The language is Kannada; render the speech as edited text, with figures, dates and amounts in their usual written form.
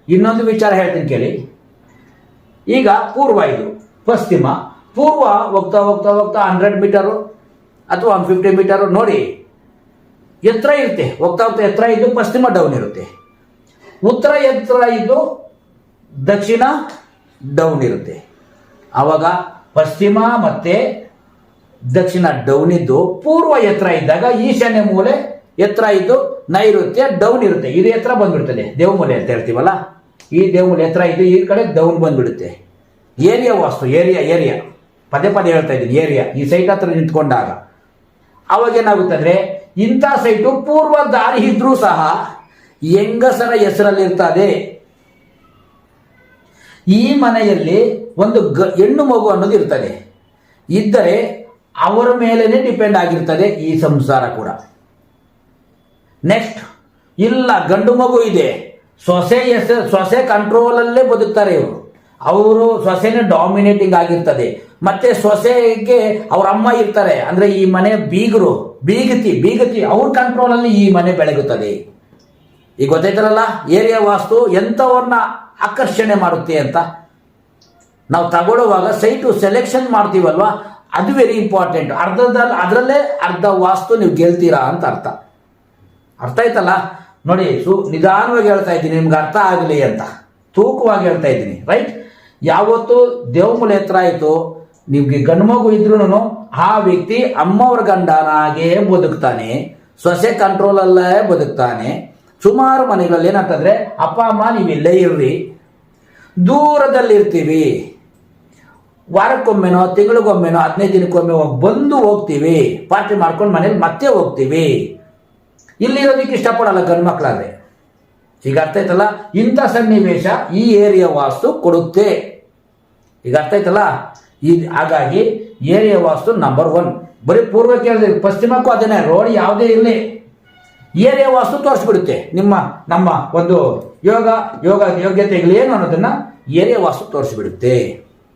ಇನ್ನೊಂದು ವಿಚಾರ ಹೇಳ್ತೀನಿ ಕೇಳಿ. ಈಗ ಪೂರ್ವ, ಇದು ಪಶ್ಚಿಮ. ಪೂರ್ವ ಹೋಗ್ತಾ ಹೋಗ್ತಾ ಹೋಗ್ತಾ 100 ಮೀಟರು ಅಥವಾ 150 ಮೀಟರು ನೋಡಿ ಎತ್ತರ ಇರುತ್ತೆ. ಹೋಗ್ತಾ ಹೋಗ್ತಾ ಎತ್ತರ ಇದ್ದು ಪಶ್ಚಿಮ ಡೌನ್ ಇರುತ್ತೆ. ಉತ್ತರ ಎತ್ತರ ಇದ್ದು ದಕ್ಷಿಣ ಡೌನ್ ಇರುತ್ತೆ. ಆವಾಗ ಪಶ್ಚಿಮ ಮತ್ತೆ ದಕ್ಷಿಣ ಡೌನ್ ಇದ್ದು ಪೂರ್ವ ಎತ್ತರ ಇದ್ದಾಗ ಈಶಾನ್ಯ ಮೂಲೆ ಎತ್ತರ ಇದ್ದು ನೈಋತ್ಯ ಡೌನ್ ಇರುತ್ತೆ. ಇದು ಎತ್ತರ ಬಂದ್ಬಿಡ್ತದೆ, ದೇವಮೂಲೆ ಅಂತ ಹೇಳ್ತೀವಲ್ಲ, ಈ ದೇವಮೂಲೆ ಎತ್ತರ ಇದ್ದು ಈ ಕಡೆ ಡೌನ್ ಬಂದ್ಬಿಡುತ್ತೆ. ಏರಿಯಾ ವಾಸ್ತು, ಏರಿಯಾ ಪದೇ ಪದೇ ಹೇಳ್ತಾ ಇದ್ದೀನಿ, ಏರಿಯಾ ಈ ಸೈಟ್ ಹತ್ರ ನಿಂತ್ಕೊಂಡಾಗ ಅವಾಗ ಏನಾಗುತ್ತಂದ್ರೆ ಇಂಥ ಸೈಟು ಪೂರ್ವ ದಾರಿ ಇದ್ರೂ ಸಹ ಹೆಂಗಸರ ಹೆಸರಲ್ಲಿರ್ತದೆ. ಈ ಮನೆಯಲ್ಲಿ ಒಂದು ಹೆಣ್ಣು ಮಗು ಅನ್ನೋದು ಇರ್ತದೆ. ಇದ್ದರೆ ಅವರ ಮೇಲೇನೆ ಡಿಪೆಂಡ್ ಆಗಿರ್ತದೆ ಈ ಸಂಸಾರ ಕೂಡ. ನೆಕ್ಸ್ಟ್, ಇಲ್ಲ ಗಂಡು ಮಗು ಇದೆ, ಸೊಸೆ ಕಂಟ್ರೋಲಲ್ಲೇ ಬದುಕ್ತಾರೆ ಇವರು. ಅವರು ಸೊಸೆನೇ ಡಾಮಿನೇಟಿಂಗ್ ಆಗಿರ್ತದೆ. ಮತ್ತೆ ಸೊಸೆಗೆ ಅವ್ರ ಅಮ್ಮ ಇರ್ತಾರೆ, ಅಂದ್ರೆ ಈ ಮನೆ ಬೀಗತಿ ಅವ್ರ ಕಂಟ್ರೋಲಲ್ಲಿ ಈ ಮನೆ ಬೆಳಗುತ್ತದೆ. ಈಗ ಗೊತ್ತಾಯ್ತಲ್ಲ ಏರಿಯಾ ವಾಸ್ತು ಎಂಥವ್ರನ್ನ ಆಕರ್ಷಣೆ ಮಾಡುತ್ತೆ ಅಂತ. ನಾವು ತಗೊಳ್ಳುವಾಗ ಸೈಟು ಸೆಲೆಕ್ಷನ್ ಮಾಡ್ತೀವಲ್ವಾ, ಅದು ವೆರಿ ಇಂಪಾರ್ಟೆಂಟ್. ಅದರಲ್ಲೇ ಅರ್ಧ ವಾಸ್ತು ನೀವು ಗೆಲ್ತೀರಾ ಅಂತ ಅರ್ಥ ಆಯ್ತಲ್ಲ. ನೋಡಿ, ನಿಧಾನವಾಗಿ ಹೇಳ್ತಾ ಇದ್ದೀನಿ, ನಿಮ್ಗೆ ಅರ್ಥ ಆಗಲಿ ಅಂತ ತೂಕವಾಗಿ ಹೇಳ್ತಾ ಇದ್ದೀನಿ, ರೈಟ್. ಯಾವತ್ತು ದೇವಮೂಲೆ ಎತ್ತರ ಆಯಿತು, ನಿಮ್ಗೆ ಗಂಡು ಮಗು ಇದ್ರೂ ಆ ವ್ಯಕ್ತಿ ಅಮ್ಮವ್ರ ಗಂಡನಾಗೇ ಬದುಕ್ತಾನೆ, ಸೊಸೆ ಕಂಟ್ರೋಲಲ್ಲೇ ಬದುಕ್ತಾನೆ. ಸುಮಾರು ಮನೆಗಳಲ್ಲಿ ಏನಾಗ್ತಂದ್ರೆ ಅಪ್ಪ ಅಮ್ಮ ನೀವು ಇಲ್ಲೇ ಇರ್ರಿ, ದೂರದಲ್ಲಿರ್ತೀವಿ, ವಾರಕ್ಕೊಮ್ಮೆನೋ ತಿಂಗಳಿಗೊಮ್ಮೆನೋ 15 ದಿನಕ್ಕೊಮ್ಮೆ ಬಂದು ಹೋಗ್ತೀವಿ, ಪಾರ್ಟಿ ಮಾಡ್ಕೊಂಡು ಮನೇಲಿ ಮತ್ತೆ ಹೋಗ್ತೀವಿ. ಇಲ್ಲಿರೋದಕ್ಕೆ ಇಷ್ಟಪಡಲ್ಲ ಗಂಡು ಮಕ್ಕಳಾದ್ರೆ. ಈಗ ಅರ್ಥ ಆಯ್ತಲ್ಲ, ಇಂಥ ಸನ್ನಿವೇಶ ಈ ಏರಿಯಾ ವಾಸ್ತು ಕೊಡುತ್ತೆ. ಈಗ ಅರ್ಥ ಆಯ್ತಲ್ಲ. ಹಾಗಾಗಿ ಏರಿಯಾ ವಾಸ್ತು ನಂಬರ್ 1. ಬರೀ ಪೂರ್ವಕ್ಕೆ ಹೇಳಿದ್ರೆ ಪಶ್ಚಿಮಕ್ಕೂ ಅದೇನೆ, ರೋಡ್ ಯಾವುದೇ ಇರಲಿ ಏರಿಯಾ ವಾಸ್ತು ತೋರಿಸ್ಬಿಡುತ್ತೆ. ನಮ್ಮ ಒಂದು ಯೋಗ್ಯತೆಗಳು ಏನು ಅನ್ನೋದನ್ನ ಏರಿಯಾ ವಾಸ್ತು ತೋರಿಸ್ಬಿಡುತ್ತೆ.